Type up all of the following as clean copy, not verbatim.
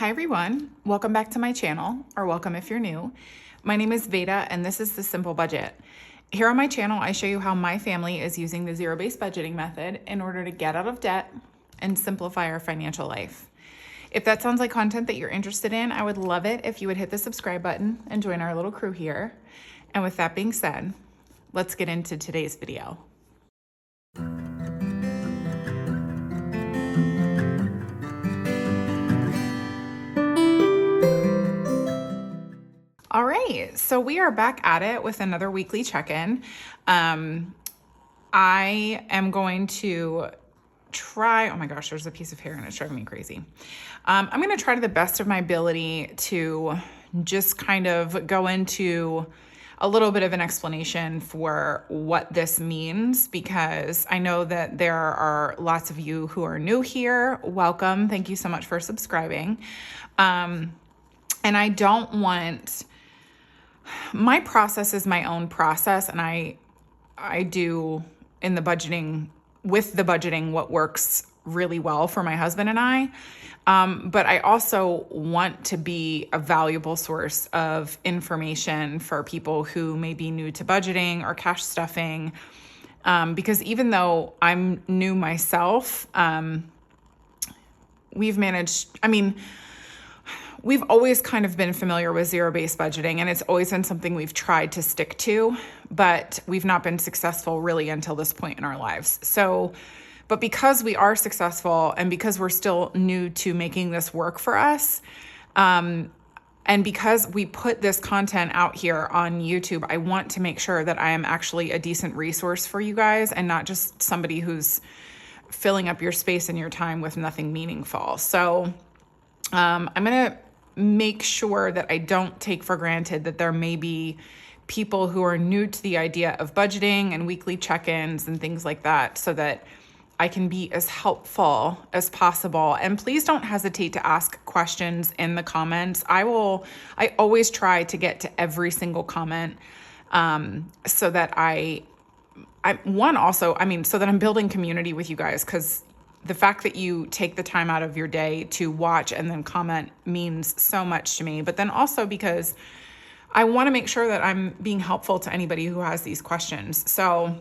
Hi everyone, welcome back to my channel, or welcome if you're new. My name is Veda and this is The Simple Budget. Here on my channel, I show you how my family is using the zero-based budgeting method in order to get out of debt and simplify our financial life. If that sounds like content that you're interested in, I would love it if you would hit the subscribe button and join our little crew here. And with that being said, let's get into today's video. All right, so we are back at it with another weekly check-in. I am going to try, oh my gosh, there's a piece of hair and it's driving me crazy. I'm going to try to the best of my ability to just kind of go into a little bit of an explanation for what this means, because I know that there are lots of you who are new here. Welcome. Thank you so much for subscribing. And I don't want... My process is my own process, and I do in the budgeting, with the budgeting, what works really well for my husband and I. But I also want to be a valuable source of information for people who may be new to budgeting or cash stuffing. Because even though I'm new myself, we've always kind of been familiar with zero-based budgeting, and it's always been something we've tried to stick to, but we've not been successful really until this point in our lives. But because we are successful and because we're still new to making this work for us, and because we put this content out here on YouTube, I want to make sure that I am actually a decent resource for you guys and not just somebody who's filling up your space and your time with nothing meaningful. So I'm going to make sure that I don't take for granted that there may be people who are new to the idea of budgeting and weekly check-ins and things like that, so that I can be as helpful as possible. And please don't hesitate to ask questions in the comments. I always try to get to every single comment, so that so that I'm building community with you guys, because the fact that you take the time out of your day to watch and then comment means so much to me. But then also because I want to make sure that I'm being helpful to anybody who has these questions. So,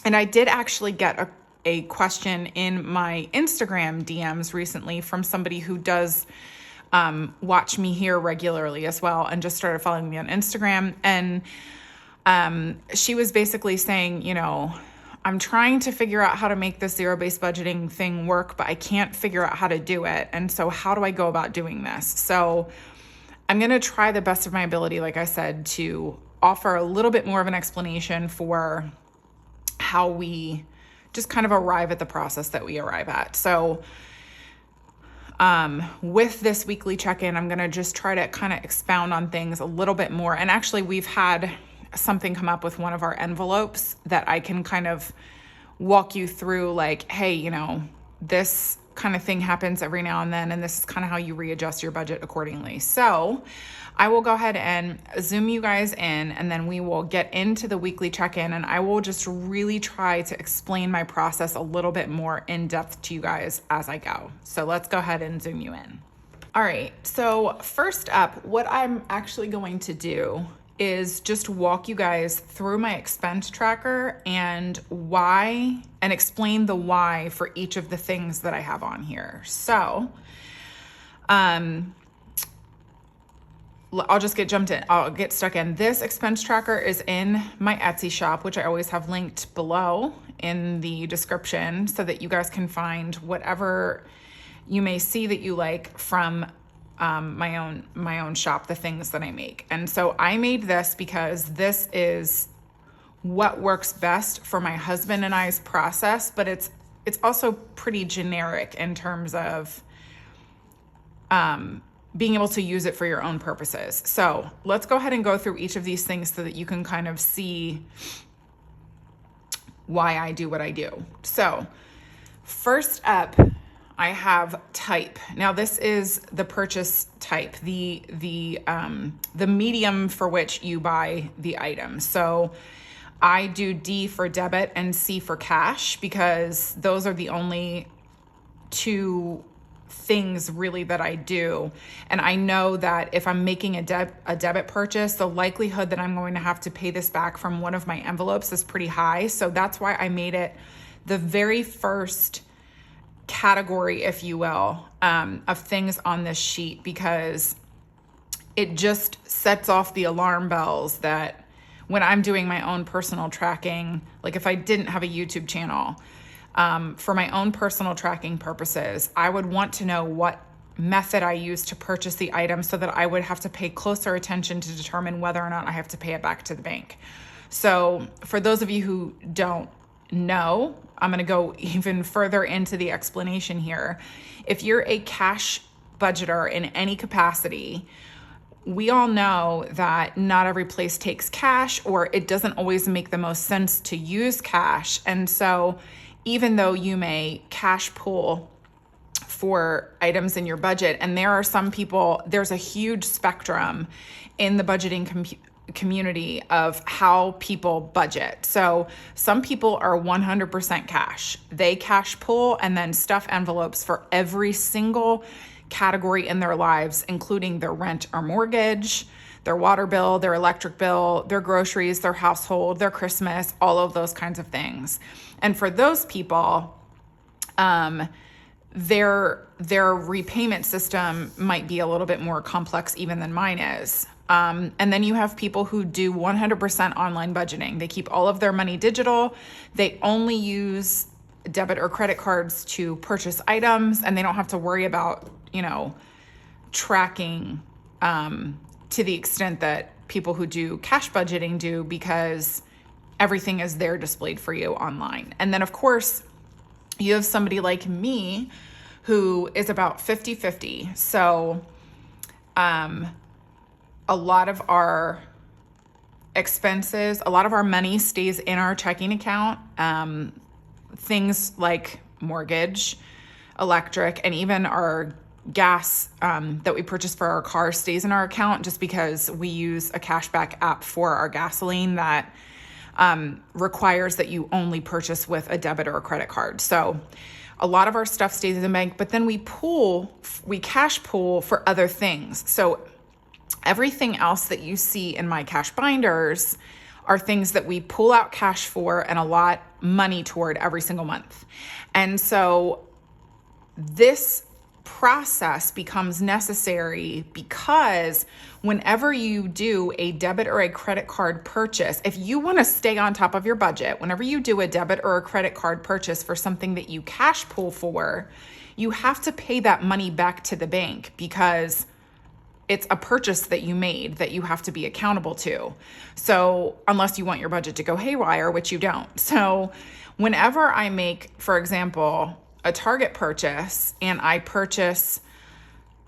and I did actually get a question in my Instagram DMs recently from somebody who does watch me here regularly as well, and just started following me on Instagram. And she was basically saying, I'm trying to figure out how to make this zero-based budgeting thing work, but I can't figure out how to do it. And so how do I go about doing this? So I'm going to try the best of my ability, like I said, to offer a little bit more of an explanation for how we just kind of arrive at the process that we arrive at. So with this weekly check-in, I'm going to just try to kind of expound on things a little bit more. And actually, we've had something come up with one of our envelopes that I can kind of walk you through, like, hey, this kind of thing happens every now and then, and this is kind of how you readjust your budget accordingly. So I will go ahead and zoom you guys in, and then we will get into the weekly check-in, and I will just really try to explain my process a little bit more in depth to you guys as I go. So let's go ahead and zoom you in. All right, so first up, what I'm actually going to do is just walk you guys through my expense tracker and explain the why for each of the things that I have on here. So, I'll get stuck in. This expense tracker is in my Etsy shop, which I always have linked below in the description, so that you guys can find whatever you may see that you like from my own shop, the things that I make. And so I made this because this is what works best for my husband and I's process, but it's also pretty generic in terms of being able to use it for your own purposes. So let's go ahead and go through each of these things so that you can kind of see why I do what I do. So first up, I have type. Now this is the purchase type, the medium for which you buy the item. So I do D for debit and C for cash, because those are the only two things really that I do. And I know that if I'm making a debit purchase, the likelihood that I'm going to have to pay this back from one of my envelopes is pretty high. So that's why I made it the very first category, if you will, of things on this sheet, because it just sets off the alarm bells that when I'm doing my own personal tracking, like if I didn't have a YouTube channel, for my own personal tracking purposes, I would want to know what method I use to purchase the item so that I would have to pay closer attention to determine whether or not I have to pay it back to the bank. So for those of you who don't know, I'm going to go even further into the explanation here. If you're a cash budgeter in any capacity, we all know that not every place takes cash, or it doesn't always make the most sense to use cash. And so even though you may cash pool for items in your budget, and there are some people, there's a huge spectrum in the budgeting community of how people budget. So some people are 100% cash. They cash pool and then stuff envelopes for every single category in their lives, including their rent or mortgage, their water bill, their electric bill, their groceries, their household, their Christmas, all of those kinds of things. And for those people, their repayment system might be a little bit more complex even than mine is. And then you have people who do 100% online budgeting. They keep all of their money digital. They only use debit or credit cards to purchase items, and they don't have to worry about, tracking to the extent that people who do cash budgeting do, because everything is there displayed for you online. And then, of course, you have somebody like me who is about 50-50. So a lot of our expenses, a lot of our money stays in our checking account. Things like mortgage, electric, and even our gas that we purchase for our car stays in our account, just because we use a cashback app for our gasoline that requires that you only purchase with a debit or a credit card. So a lot of our stuff stays in the bank, but then we cash pool for other things. So everything else that you see in my cash binders are things that we pull out cash for and allot money toward every single month. And so this process becomes necessary because whenever you do a debit or a credit card purchase, if you want to stay on top of your budget, whenever you do a debit or a credit card purchase for something that you cash pool for, you have to pay that money back to the bank, because it's a purchase that you made that you have to be accountable to. So unless you want your budget to go haywire, which you don't. So whenever I make, for example, a Target purchase and I purchase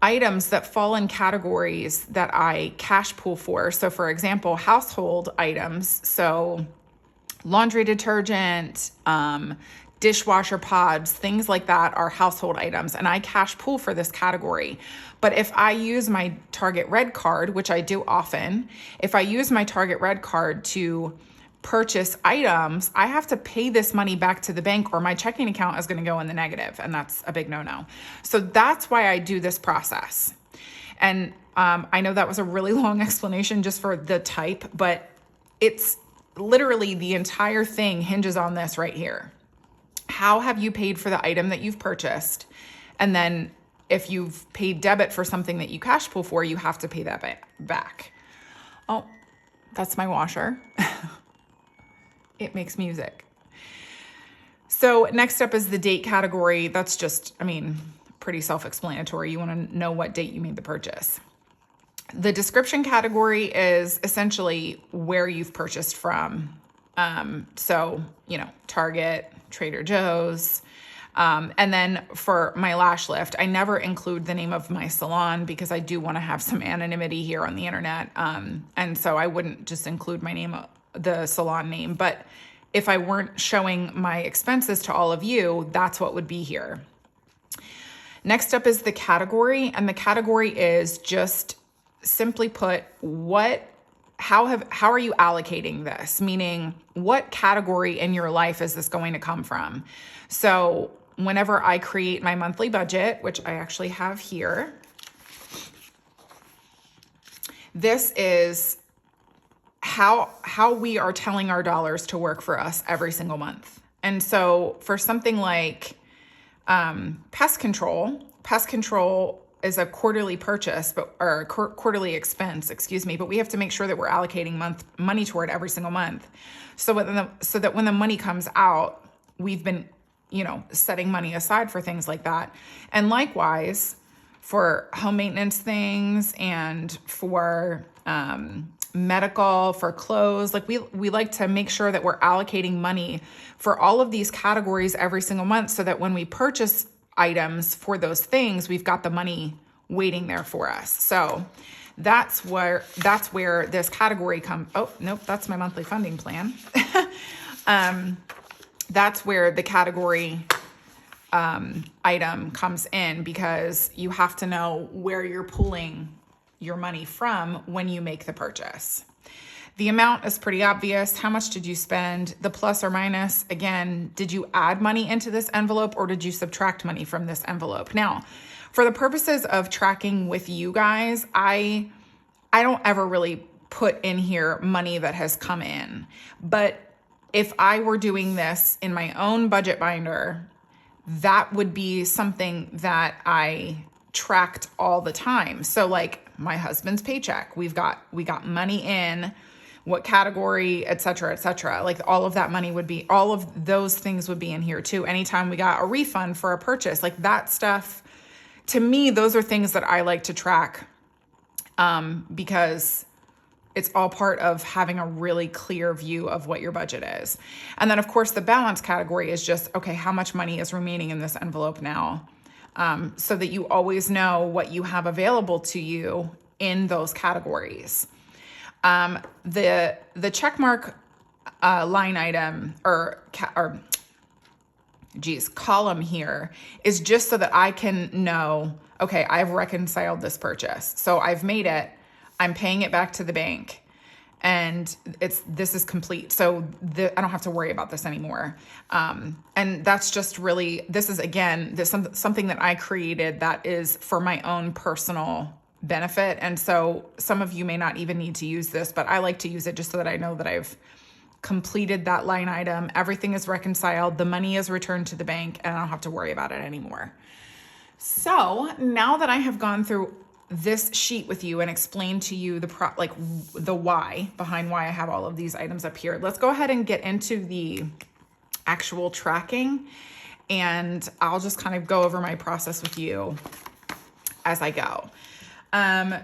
items that fall in categories that I cash pool for. So for example, household items. So laundry detergent, dishwasher pods, things like that are household items, and I cash pool for this category. But if I use my Target Red card, which I do often, if I use my Target Red card to purchase items, I have to pay this money back to the bank, or my checking account is going to go in the negative, and that's a big no-no. So that's why I do this process. And I know that was a really long explanation just for the type, but it's literally the entire thing hinges on this right here. How have you paid for the item that you've purchased? And then if you've paid debit for something that you cash pool for, you have to pay that back. Oh, that's my washer. It makes music. So next up is the date category. That's just, pretty self-explanatory. You want to know what date you made the purchase. The description category is essentially where you've purchased from. So, Target, Trader Joe's. And then for my lash lift, I never include the name of my salon because I do want to have some anonymity here on the internet. And so I wouldn't just include my name, the salon name. But if I weren't showing my expenses to all of you, that's what would be here. Next up is the category. And the category is just simply put, how are you allocating this? Meaning, what category in your life is this going to come from? So whenever I create my monthly budget, which I actually have here, this is how we are telling our dollars to work for us every single month. And so for something like pest control is a quarterly purchase, or quarterly expense, excuse me, but we have to make sure that we're allocating money toward every single month. So that when the money comes out, we've been, setting money aside for things like that. And likewise, for home maintenance things and for medical, for clothes, like we like to make sure that we're allocating money for all of these categories every single month, so that when we purchase items for those things, we've got the money waiting there for us. So that's where this category comes. Oh, nope, that's my monthly funding plan. That's where the category item comes in, because you have to know where you're pulling your money from when you make the purchase. The amount is pretty obvious. How much did you spend? The plus or minus, again, did you add money into this envelope or did you subtract money from this envelope? Now, for the purposes of tracking with you guys, I don't ever really put in here money that has come in. But if I were doing this in my own budget binder, that would be something that I tracked all the time. So like my husband's paycheck, we got money in, what category, et cetera, like all of that money would be, all of those things would be in here too. Anytime we got a refund for a purchase, like that stuff, to me, those are things that I like to track, because it's all part of having a really clear view of what your budget is. And then of course the balance category is just, okay, how much money is remaining in this envelope now? So that you always know what you have available to you in those categories. The checkmark line item column here is just so that I can know, okay, I've reconciled this purchase. So I've made it, I'm paying it back to the bank, and this is complete. So I don't have to worry about this anymore. And that's just really, this is again, something that I created that is for my own personal benefit. And so some of you may not even need to use this, but I like to use it just so that I know that I've completed that line item. Everything is reconciled. The money is returned to the bank, and I don't have to worry about it anymore. So now that I have gone through this sheet with you and explained to you the why behind why I have all of these items up here, let's go ahead and get into the actual tracking, and I'll just kind of go over my process with you as I go.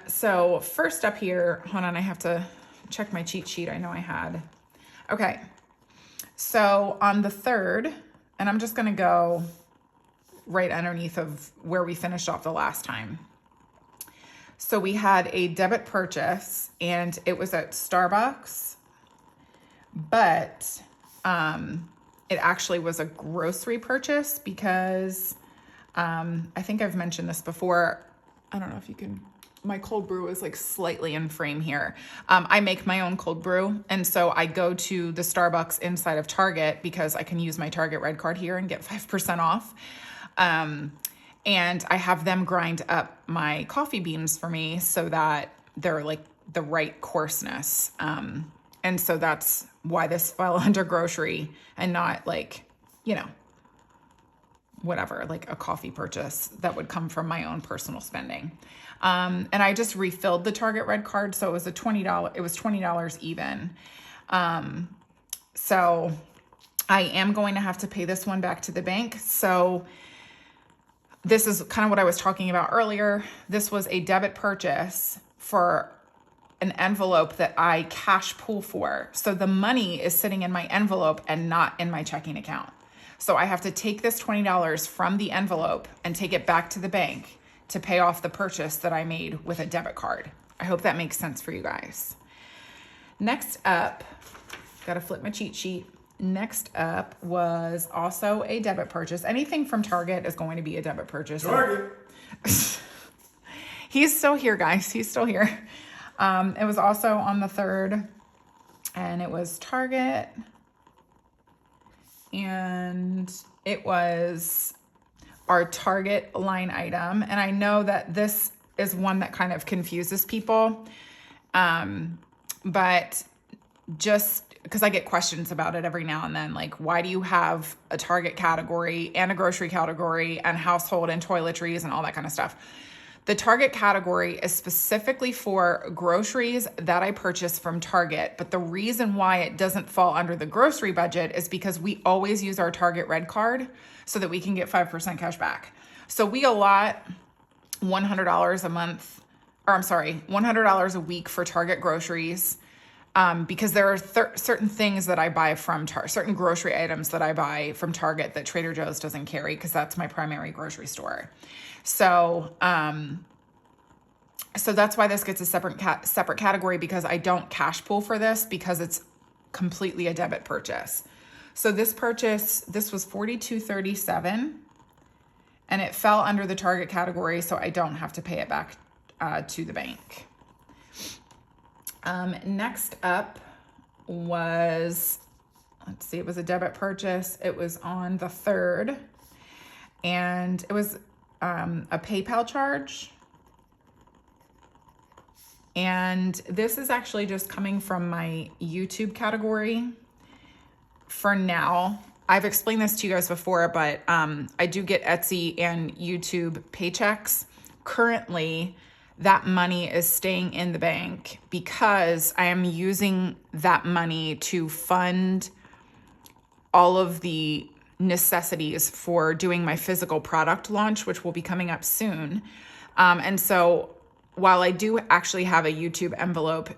So first up here, hold on, I have to check my cheat sheet. I know I had. Okay. So on the 3rd, and I'm just going to go right underneath of where we finished off the last time. So we had a debit purchase, and it was at Starbucks, but it actually was a grocery purchase because I think I've mentioned this before. I don't know if you can, my cold brew is like slightly in frame here. I make my own cold brew, and so I go to the Starbucks inside of Target because I can use my Target red card here and get 5% off. And I have them grind up my coffee beans for me so that they're like the right coarseness. And so that's why this fell under grocery and not like, whatever, like a coffee purchase that would come from my own personal spending. And I just refilled the Target red card. So it was $20 even. So I am going to have to pay this one back to the bank. So this is kind of what I was talking about earlier. This was a debit purchase for an envelope that I cash pool for. So the money is sitting in my envelope and not in my checking account. So I have to take this $20 from the envelope and take it back to the bank to pay off the purchase that I made with a debit card. I hope that makes sense for you guys. Next up, got to flip my cheat sheet. Next up was also a debit purchase. Anything from Target is going to be a debit purchase. Target. He's still here, guys. He's still here. It was also on the 3rd, and it was Target, and it was our Target line item. And I know that this is one that kind of confuses people. But just because I get questions about it every now and then, like, why do you have a Target category and a grocery category and household and toiletries and all that kind of stuff? The Target category is specifically for groceries that I purchase from Target, but the reason why it doesn't fall under the grocery budget is because we always use our Target Red Card so that we can get 5% cash back. So we allot $100 a month, or I'm sorry, $100 a week for Target groceries, because there are certain things that I buy from certain grocery items that I buy from Target that Trader Joe's doesn't carry, because that's my primary grocery store. So, so that's why this gets a separate category, because I don't cash pool for this, because it's completely a debit purchase. So this purchase, this was $42.37, and it fell under the Target category, so I don't have to pay it back to the bank. Next up was, let's see, it was a debit purchase. It was on the 3rd, and it was a PayPal charge. And this is actually just coming from my YouTube category for now. I've explained this to you guys before, but I do get Etsy and YouTube paychecks. Currently, that money is staying in the bank because I am using that money to fund all of the necessities for doing my physical product launch, which will be coming up soon. And so while I do actually have a YouTube envelope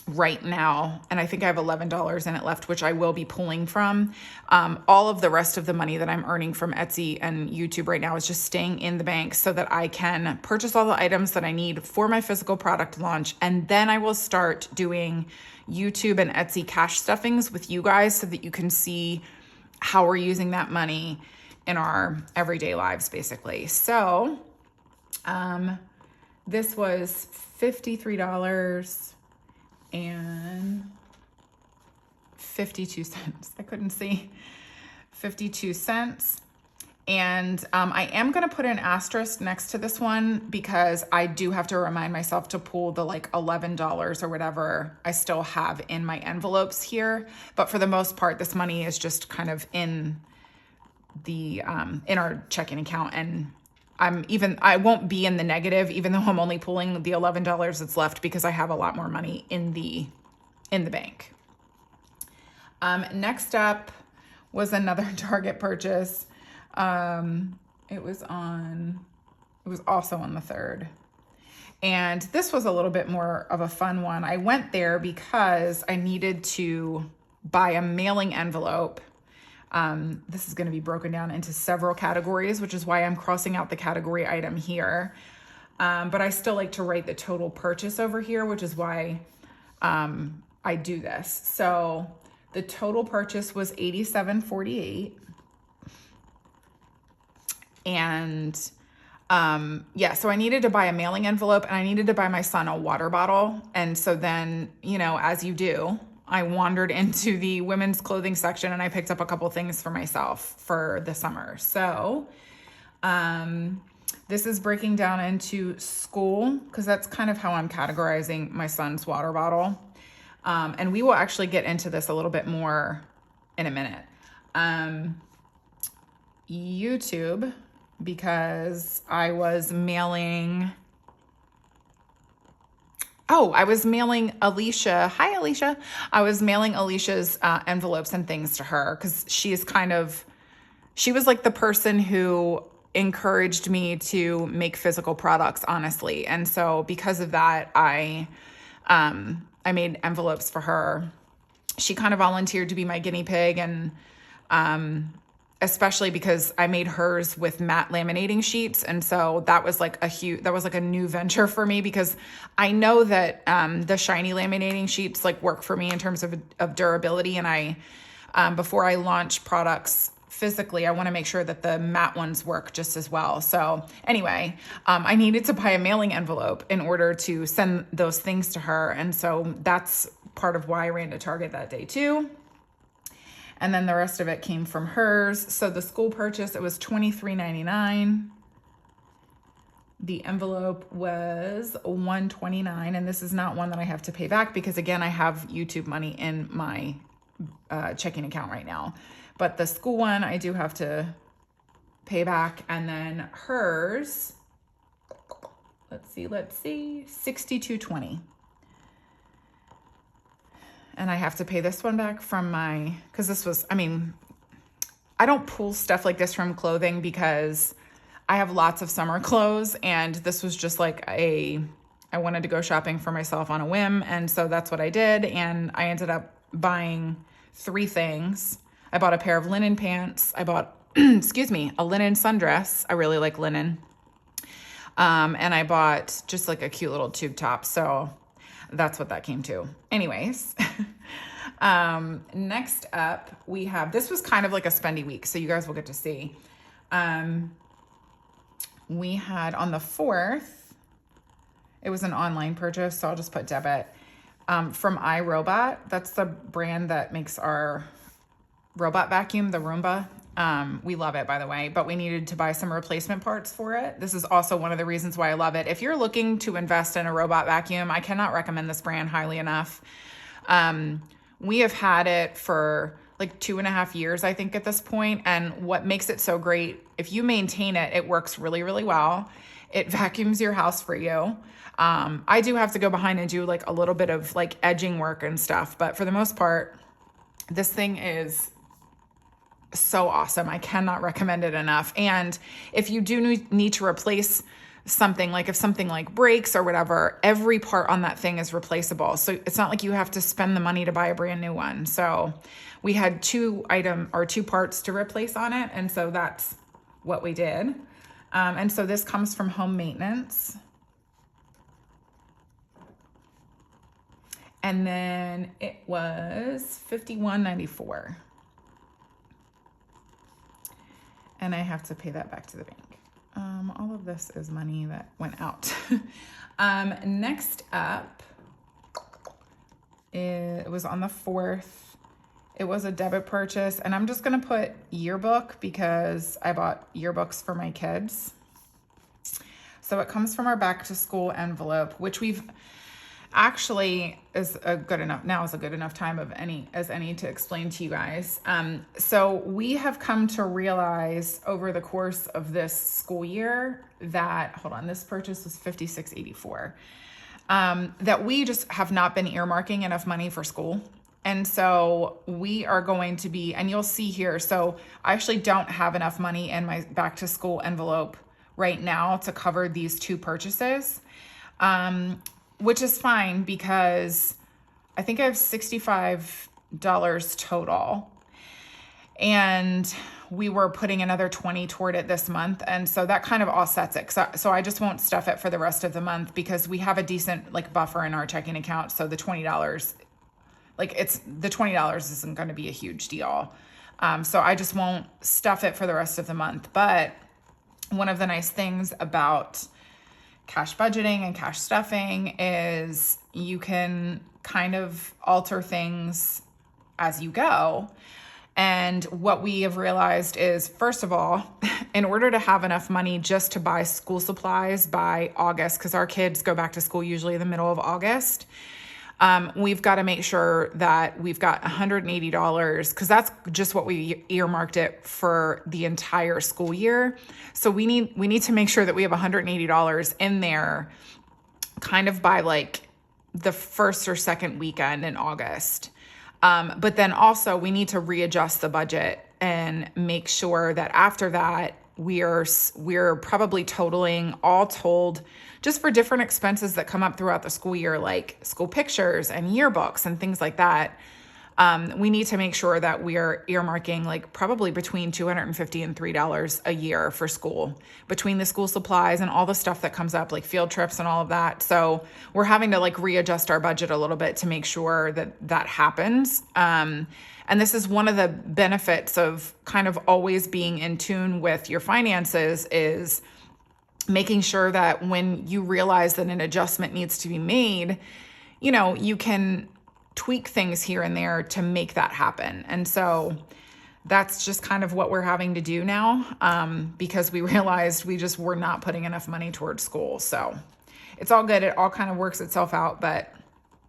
right now, and I think I have $11 in it left, which I will be pulling from, all of the rest of the money that I'm earning from Etsy and YouTube right now is just staying in the bank so that I can purchase all the items that I need for my physical product launch. And then I will start doing YouTube and Etsy cash stuffings with you guys so that you can see how we're using that money in our everyday lives, basically. So this was $53 and 52 cents. I couldn't see. 52 cents. And I am going to put an asterisk next to this one because I do have to remind myself to pull the like $11 or whatever I still have in my envelopes here. But for the most part, this money is just kind of in the in our checking account, and I won't be in the negative, even though I'm only pulling the $11 that's left, because I have a lot more money in the bank. Next up was another Target purchase. It was also on the 3rd. And this was a little bit more of a fun one. I went there because I needed to buy a mailing envelope. This is going to be broken down into several categories, which is why I'm crossing out the category item here. But I still like to write the total purchase over here, which is why I do this. So the total purchase was $87.48. And so I needed to buy a mailing envelope, and I needed to buy my son a water bottle. And so then, as you do, I wandered into the women's clothing section and I picked up a couple things for myself for the summer. So this is breaking down into school, because that's kind of how I'm categorizing my son's water bottle. And we will actually get into this a little bit more in a minute. YouTube, because I was mailing Alicia. Hi, Alicia. I was mailing Alicia's envelopes and things to her, because she was like the person who encouraged me to make physical products, honestly. And so because of that, I made envelopes for her. She kind of volunteered to be my guinea pig, and especially because I made hers with matte laminating sheets. And so that was like a new venture for me, because I know that the shiny laminating sheets like work for me in terms of durability. And I, before I launch products physically, I want to make sure that the matte ones work just as well. So anyway, I needed to buy a mailing envelope in order to send those things to her. And so that's part of why I ran to Target that day too. And then the rest of it came from hers. So the school purchase, it was $23.99. The envelope was $129, and this is not one that I have to pay back because, again, I have YouTube money in my checking account right now. But the school one, I do have to pay back. And then hers, let's see, $62.20. And I have to pay this one back from my, because this was, I mean, I don't pull stuff like this from clothing because I have lots of summer clothes, and this was just like I wanted to go shopping for myself on a whim, and so that's what I did, and I ended up buying 3 things. I bought a pair of linen pants. I bought, excuse me, a linen sundress. I really like linen. And I bought just like a cute little tube top. So that's what that came to. Anyways, next up we have, this was kind of like a spendy week, so you guys will get to see. We had on the 4th, it was an online purchase, so I'll just put debit, from iRobot. That's the brand that makes our robot vacuum, the Roomba. We love it, by the way, but we needed to buy some replacement parts for it. This is also one of the reasons why I love it. If you're looking to invest in a robot vacuum, I cannot recommend this brand highly enough. We have had it for like 2.5 years, I think, at this point. And what makes it so great, if you maintain it, it works really, really well. It vacuums your house for you. I do have to go behind and do like a little bit of like edging work and stuff, but for the most part, this thing is so awesome. I cannot recommend it enough. And if you do need to replace something, like if something like breaks or whatever, every part on that thing is replaceable. So it's not like you have to spend the money to buy a brand new one. So we had 2 parts to replace on it. And so that's what we did. And so this comes from Home Maintenance. And then it was $51.94. And I have to pay that back to the bank. All of this is money that went out. Next up, it was on the 4th. It was a debit purchase, and I'm just gonna put yearbook because I bought yearbooks for my kids. So it comes from our back to school envelope, which we've actually is a good enough time as any to explain to you guys. So we have come to realize over the course of this school year that, this purchase was $56.84, that we just have not been earmarking enough money for school. And so we are going to be, and you'll see here, so I actually don't have enough money in my back to school envelope right now to cover these 2 purchases. Which is fine because I think I have $65 total, and we were putting another $20 toward it this month. And so that kind of offsets it. So I just won't stuff it for the rest of the month because we have a decent like buffer in our checking account. So the $20, the $20 isn't going to be a huge deal. So I just won't stuff it for the rest of the month. But one of the nice things about cash budgeting and cash stuffing is you can kind of alter things as you go. And what we have realized is, first of all, in order to have enough money just to buy school supplies by August, because our kids go back to school usually in the middle of August, we've got to make sure that we've got $180, because that's just what we earmarked it for the entire school year. So we need to make sure that we have $180 in there kind of by like the first or second weekend in August. But then also we need to readjust the budget and make sure that after that we're probably totaling, all told, just for different expenses that come up throughout the school year, like school pictures and yearbooks and things like that. We need to make sure that we are earmarking like probably between $250 and $300 a year for school, between the school supplies and all the stuff that comes up, like field trips and all of that. So we're having to like readjust our budget a little bit to make sure that that happens. And this is one of the benefits of kind of always being in tune with your finances, is making sure that when you realize that an adjustment needs to be made, you can tweak things here and there to make that happen. And so that's just kind of what we're having to do now, because we realized we just were not putting enough money towards school. So it's all good. It all kind of works itself out, but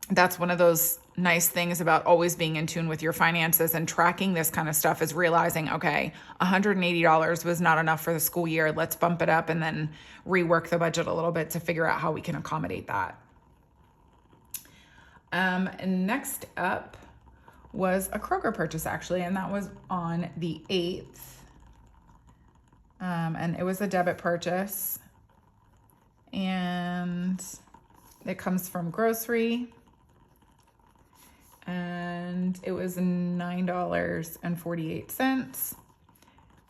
that's one of those nice things about always being in tune with your finances and tracking this kind of stuff, is realizing, okay, $180 was not enough for the school year. Let's bump it up and then rework the budget a little bit to figure out how we can accommodate that. And next up was a Kroger purchase, actually, and that was on the 8th. And it was a debit purchase, and it comes from grocery, and it was $9.48,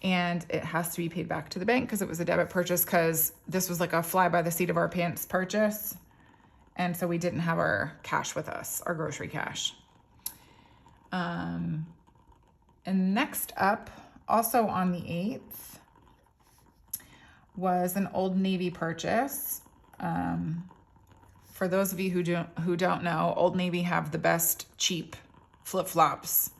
and it has to be paid back to the bank because it was a debit purchase, because this was like a fly by the seat of our pants purchase, and so we didn't have our cash with us, our grocery cash. And next up, also on the 8th, was an Old Navy purchase. For those of you who don't know, Old Navy have the best cheap flip-flops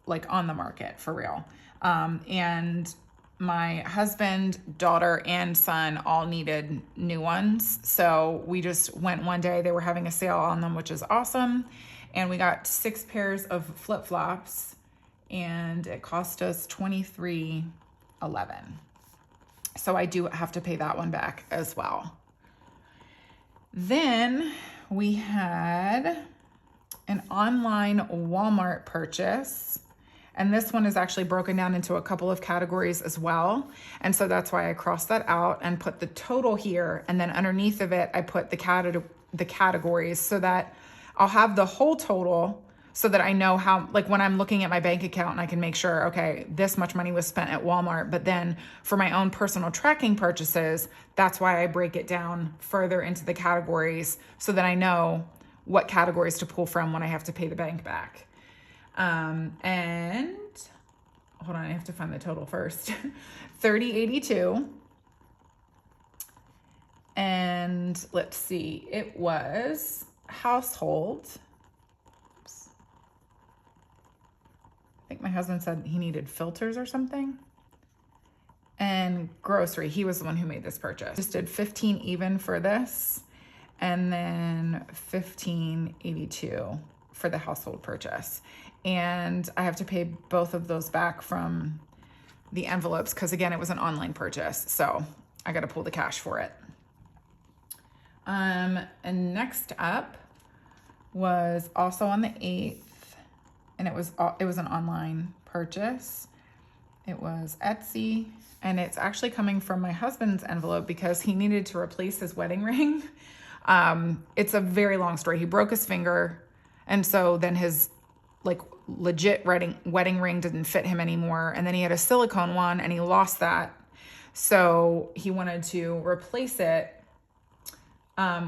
like on the market, for real. And my husband, daughter, and son all needed new ones. So we just went one day. They were having a sale on them, which is awesome. And we got 6 pairs of flip-flops, and it cost us $23.11. So I do have to pay that one back as well. Then we had an online Walmart purchase, and this one is actually broken down into a couple of categories as well. And so that's why I crossed that out and put the total here, and then underneath of it, I put the categories so that I'll have the whole total, so that I know how, like when I'm looking at my bank account, and I can make sure, okay, this much money was spent at Walmart. But then for my own personal tracking purchases, that's why I break it down further into the categories, so that I know what categories to pull from when I have to pay the bank back. And hold on, I have to find the total first. $30.82. And let's see, it was household. I think my husband said he needed filters or something. And grocery, he was the one who made this purchase. Just did 15 even for this, and then 15.82 for the household purchase. And I have to pay both of those back from the envelopes, because again, it was an online purchase, so I got to pull the cash for it. And next up was also on the 8th, and it was an online purchase. It was Etsy, and it's actually coming from my husband's envelope because he needed to replace his wedding ring. It's a very long story. He broke his finger, and so then his like legit wedding ring didn't fit him anymore, and then he had a silicone one, and he lost that. So he wanted to replace it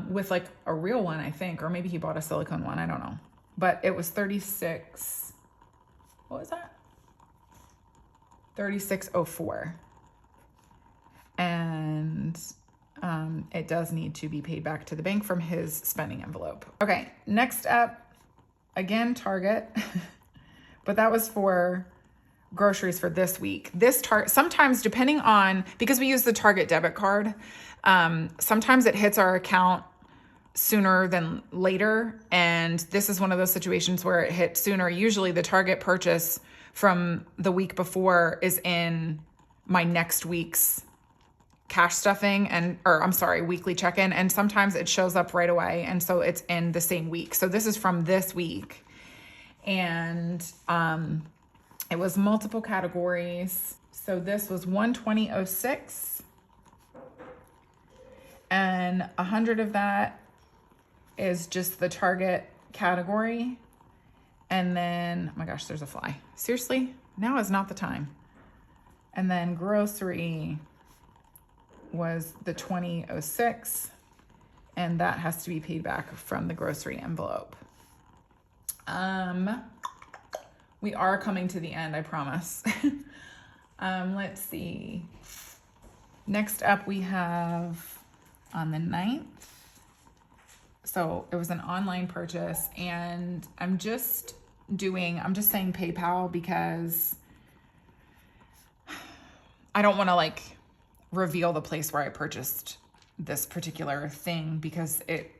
with like a real one, I think, or maybe he bought a silicone one, I don't know. But it was what was that? $36.04. And it does need to be paid back to the bank from his spending envelope. Okay, next up, again, Target. But that was for groceries for this week. Sometimes, depending on, because we use the Target debit card, sometimes it hits our account sooner than later. And this is one of those situations where it hit sooner. Usually the Target purchase from the week before is in my next week's cash stuffing weekly check-in. And sometimes it shows up right away. And so it's in the same week. So this is from this week. And, it was multiple categories. So this was $120.06. And 100 of that is just the Target category. And then, oh my gosh, there's a fly. Seriously? Now is not the time. And then grocery was the $20.06. And that has to be paid back from the grocery envelope. We are coming to the end, I promise. Let's see. Next up, we have on the 9th, So it was an online purchase, and I'm just saying PayPal because I don't want to like reveal the place where I purchased this particular thing, because it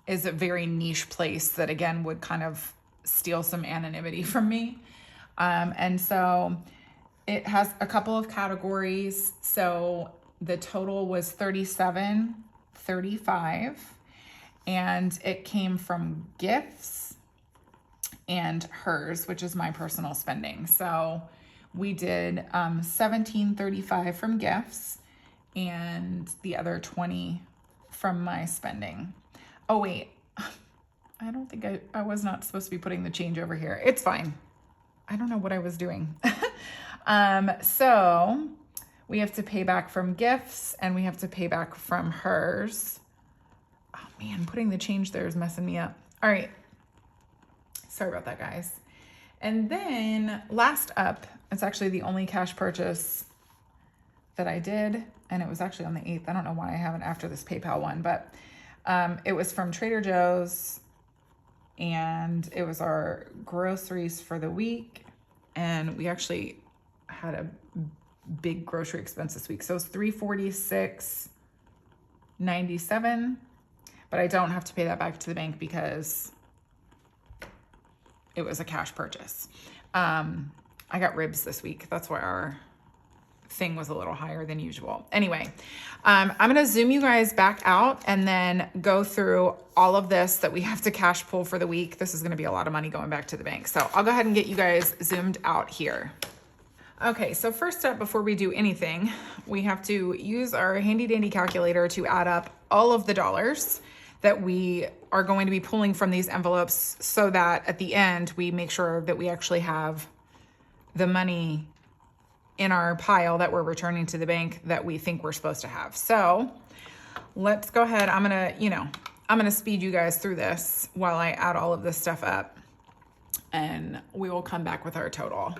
is a very niche place that again would kind of steal some anonymity from me. And so it has a couple of categories. So the total was $37.35, and it came from gifts and hers, which is my personal spending. So we did $17.35 from gifts and the other $20 from my spending. Oh wait, I don't think I was not supposed to be putting the change over here. It's fine. I don't know what I was doing. So we have to pay back from gifts and we have to pay back from hers. Oh man, putting the change there is messing me up. All right. Sorry about that, guys. And then last up, it's actually the only cash purchase that I did, and it was actually on the 8th. I don't know why I haven't after this PayPal one, but it was from Trader Joe's, and it was our groceries for the week, and we actually had a big grocery expense this week. So it's $346.97, but I don't have to pay that back to the bank because it was a cash purchase. I got ribs this week. That's why our thing was a little higher than usual. Anyway, I'm going to zoom you guys back out and then go through all of this that we have to cash pull for the week. This is going to be a lot of money going back to the bank. So I'll go ahead and get you guys zoomed out here. Okay, so first up, before we do anything, we have to use our handy dandy calculator to add up all of the dollars that we are going to be pulling from these envelopes, so that at the end we make sure that we actually have the money in our pile that we're returning to the bank that we think we're supposed to have. So let's go ahead. I'm gonna speed you guys through this while I add all of this stuff up, and we will come back with our total.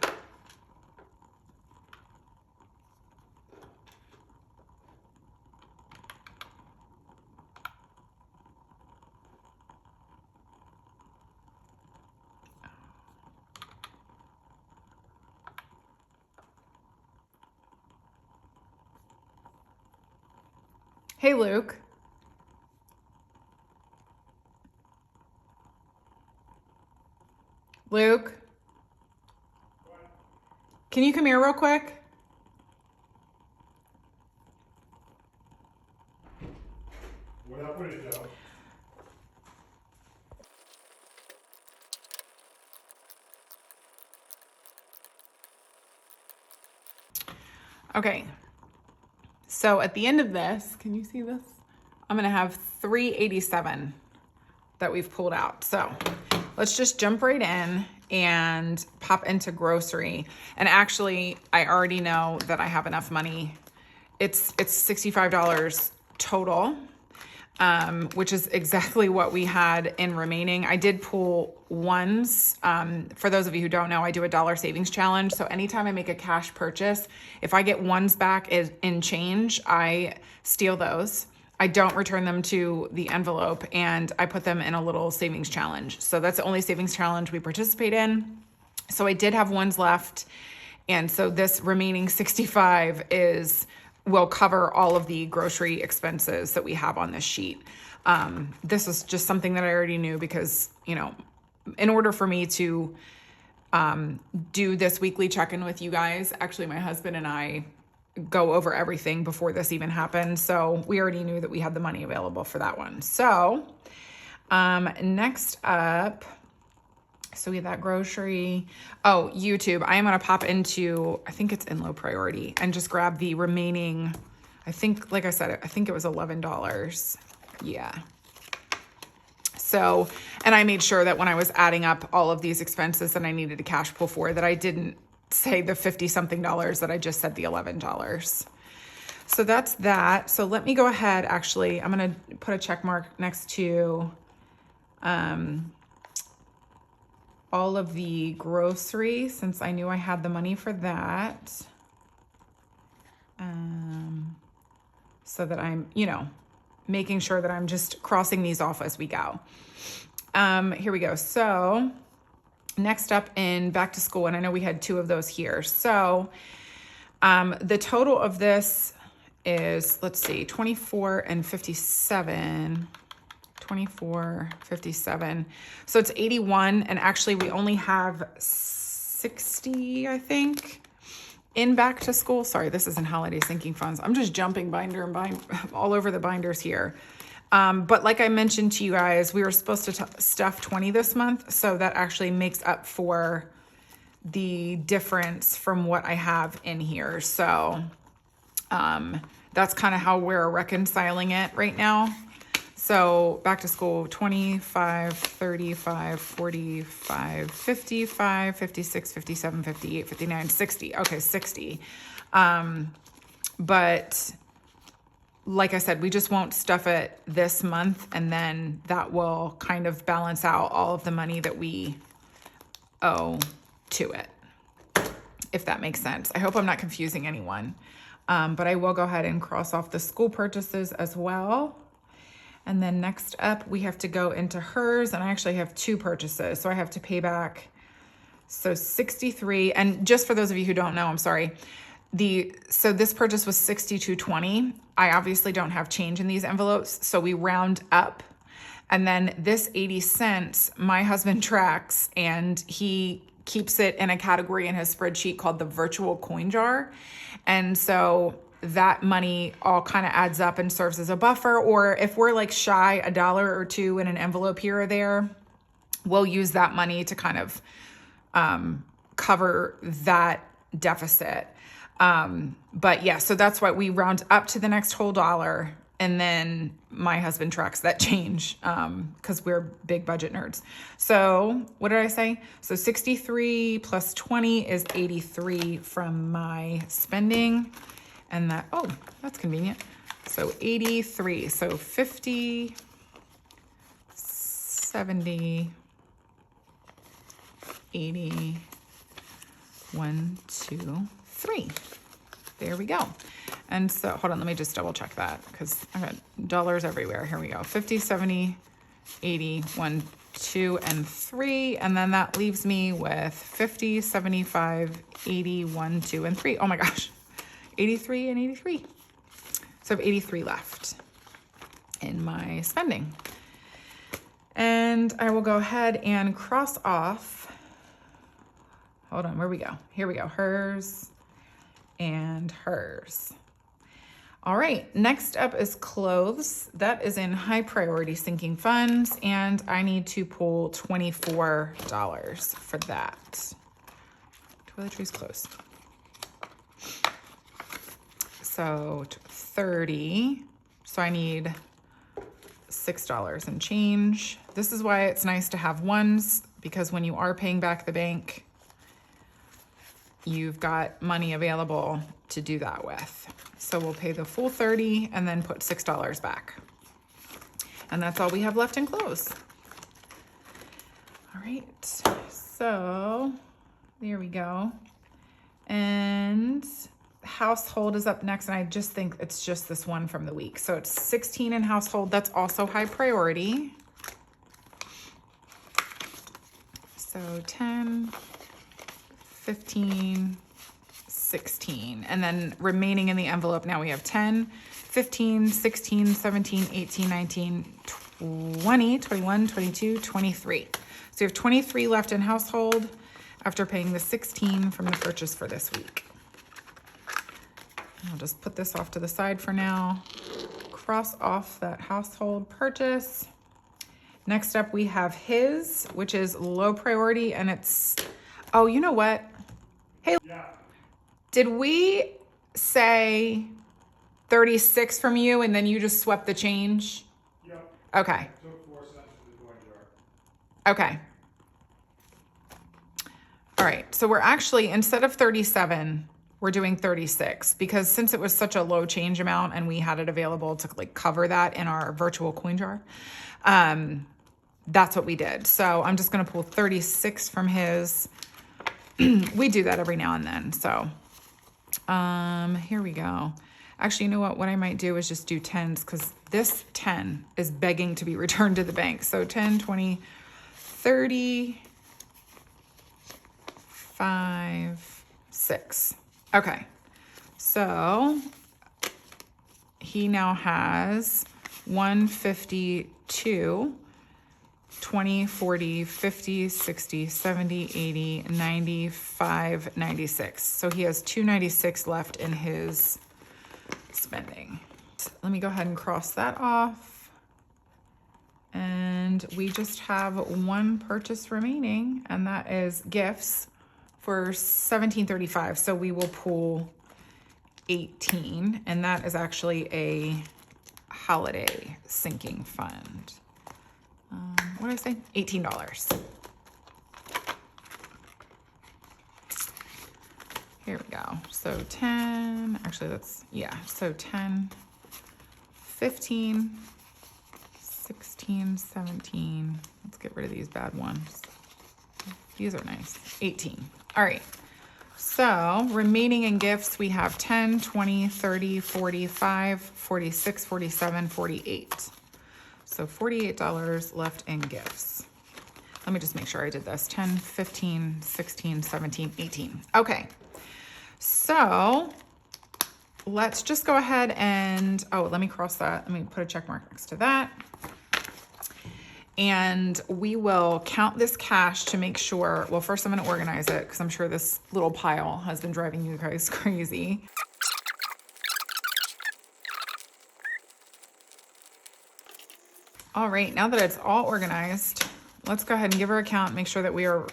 Hey, Luke. Luke? Can you come here real quick? What up with it, Joe? Okay. So at the end of this, can you see this? I'm gonna have 387 that we've pulled out. So let's just jump right in and pop into grocery. And actually, I already know that I have enough money. It's $65 total, which is exactly what we had in remaining. I did pull ones. For those of you who don't know, I do a dollar savings challenge. So anytime I make a cash purchase, if I get ones back in change, I steal those. I don't return them to the envelope, and I put them in a little savings challenge. So that's the only savings challenge we participate in. So I did have ones left. And so this remaining 65 will cover all of the grocery expenses that we have on this sheet. This is just something that I already knew because, in order for me to do this weekly check-in with you guys, actually my husband and I go over everything before this even happened. So we already knew that we had the money available for that one. So next up, so we have that grocery. Oh, YouTube. I am going to pop into, I think it's in low priority, and just grab the remaining, I think, like I said, I think it was $11. Yeah. So, and I made sure that when I was adding up all of these expenses that I needed to cash pull for, that I didn't say the 50 something dollars, that I just said the $11. So that's that. So let me go ahead. Actually, I'm going to put a check mark next to, all of the grocery, since I knew I had the money for that. So that I'm, making sure that I'm just crossing these off as we go. Here we go. So next up in back to school, and I know we had 2 of those here. So the total of this is, let's see, 24 and 57. 24, 57. So it's 81. And actually we only have 60, I think, in back to school. Sorry, this isn't holiday sinking funds. I'm just jumping binder and bind all over the binders here. But like I mentioned to you guys, we were supposed to stuff 20 this month. So that actually makes up for the difference from what I have in here. So that's kind of how we're reconciling it right now. So back to school, 25, 35, 45, 55, 56, 57, 58, 59, 60. Okay, 60. But like I said, we just won't stuff it this month, and then that will kind of balance out all of the money that we owe to it, if that makes sense. I hope I'm not confusing anyone. But I will go ahead and cross off the school purchases as well. And then next up, we have to go into hers, and I actually have 2 purchases. So I have to pay back, so 63. And just for those of you who don't know, I'm sorry. So this purchase was 62.20. I obviously don't have change in these envelopes, so we round up. And then this 80 cents, my husband tracks, and he keeps it in a category in his spreadsheet called the virtual coin jar. And so that money all kind of adds up and serves as a buffer. Or if we're like shy $1 or $2 in an envelope here or there, we'll use that money to kind of cover that deficit. But yeah, so that's why we round up to the next whole dollar. And then my husband tracks that change because we're big budget nerds. So what did I say? So 63 plus 20 is 83 from my spending. And that, oh, that's convenient. So 83, so 50, 70, 80, 1, 2, 3. There we go. And so, hold on, let me just double check that because I've got dollars everywhere. Here we go. 50, 70, 80, 1, 2, and 3. And then that leaves me with 50, 75, 80, 1, 2, and 3. Oh my gosh. 83 and 83. So I have 83 left in my spending. And I will go ahead and cross off. Hold on, where we go? Here we go. Hers and hers. All right, next up is clothes. That is in high priority sinking funds, and I need to pull $24 for that. Toiletries closed. So 30, so I need $6 and change. This is why it's nice to have ones, because when you are paying back the bank, you've got money available to do that with. So we'll pay the full 30 and then put $6 back. And that's all we have left in clothes. All right, so there we go. And household is up next, and I just think it's just this one from the week. So it's 16 in household. That's also high priority. So 10, 15, 16. And then remaining in the envelope, now we have 10, 15, 16, 17, 18, 19, 20, 21, 22, 23. So we have 23 left in household after paying the 16 from the purchase for this week. I'll just put this off to the side for now. Cross off that household purchase. Next up, we have his, which is low priority, and it's, oh, you know what? Hey, Yeah. did we say 36 from you and then you just swept the change? Yep. Okay. Took 4 cents to the coin jar. Okay. All right. So we're actually, instead of 37, we're doing 36 because since it was such a low change amount and we had it available to like cover that in our virtual coin jar, that's what we did. So I'm just going to pull 36 from his. We do that every now and then. So here we go. Actually, you know what? What I might do is just do 10s because this 10 is begging to be returned to the bank. So 10, 20, 30, 5, 6. Okay. So he now has 152, 20, 40, 50, 60, 70, 80, 95, 96. So he has 296 left in his spending. Let me go ahead and cross that off. And we just have one purchase remaining, and that is gifts for $17.35. So we will pull 18, and that is actually a holiday sinking fund. What did I say? $18. Here we go. So 10, actually that's, yeah, so 10, 15, 16, 17. Let's get rid of these bad ones. These are nice. 18. All right. So remaining in gifts, we have 10, 20, 30, 45, 46, 47, 48. So $48 left in gifts. Let me just make sure I did this. 10, 15, 16, 17, 18. Okay. So let's just go ahead and, oh, let me cross that. Let me put a check mark next to that. And we will count this cash to make sure, well, first I'm going to organize it because I'm sure this little pile has been driving you guys crazy. All right, now that it's all organized, let's go ahead and give her a count, make sure that we are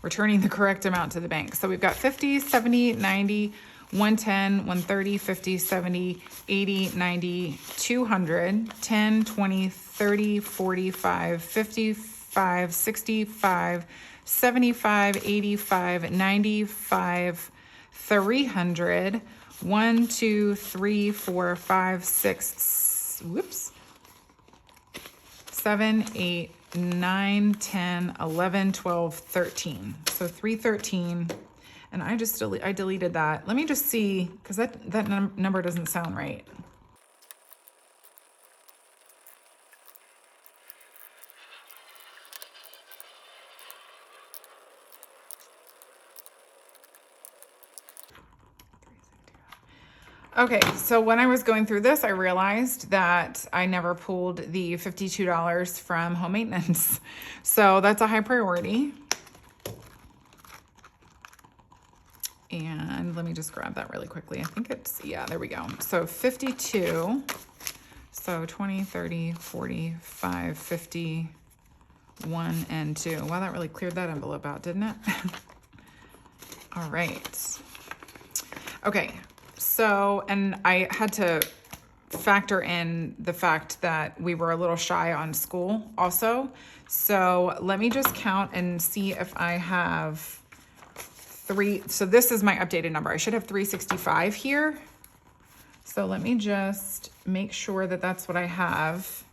returning the correct amount to the bank. So we've got 50, 70, 90, 110, 130, 50, 70, 80, 90, 200, 10, 20, 30, 45, 55, 65, 75, 85, 95, 300, 1, 2, 3, 4, 5, 6, whoops, 7, 8, 9, 10, 11, 12, 13. So 313. And I deleted that. Let me just see, because that number doesn't sound right. Okay, so when I was going through this, I realized that I never pulled the $52 from home maintenance. So that's a high priority. And let me just grab that really quickly. I think it's, yeah, there we go. So 52, so 20, 30, 45, 50, 1 and 2. Wow, that really cleared that envelope out, didn't it? All right. Okay, so, and I had to factor in the fact that we were a little shy on school also. So let me just count and see if I have so this is my updated number. I should have 365 here. So let me just make sure that that's what I have.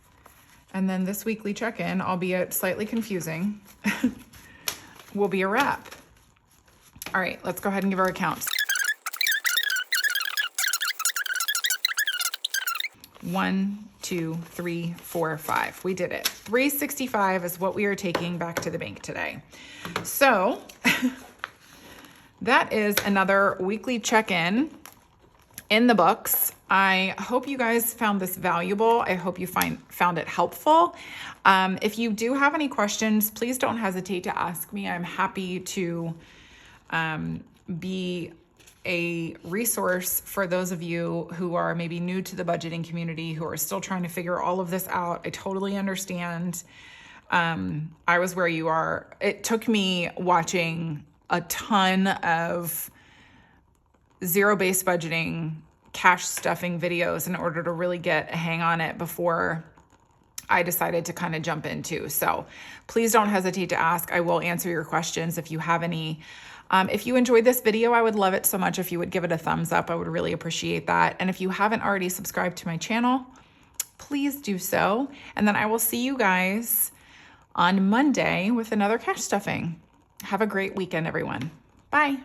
And then this weekly check-in, albeit slightly confusing, will be a wrap. All right, let's go ahead and give our accounts. 1, 2, 3, 4, 5. We did it. 365 is what we are taking back to the bank today. So that is another weekly check-in in the books. I hope you guys found this valuable. I hope you found it helpful. If you do have any questions, please don't hesitate to ask me. I'm happy to be a resource for those of you who are maybe new to the budgeting community, who are still trying to figure all of this out. I totally understand. I was where you are. It took me watching a ton of zero-based budgeting, cash stuffing videos in order to really get a hang on it before I decided to kind of jump into. So please don't hesitate to ask. I will answer your questions if you have any. If you enjoyed this video, I would love it so much if you would give it a thumbs up. I would really appreciate that. And if you haven't already subscribed to my channel, please do so. And then I will see you guys on Monday with another cash stuffing. Have a great weekend, everyone. Bye.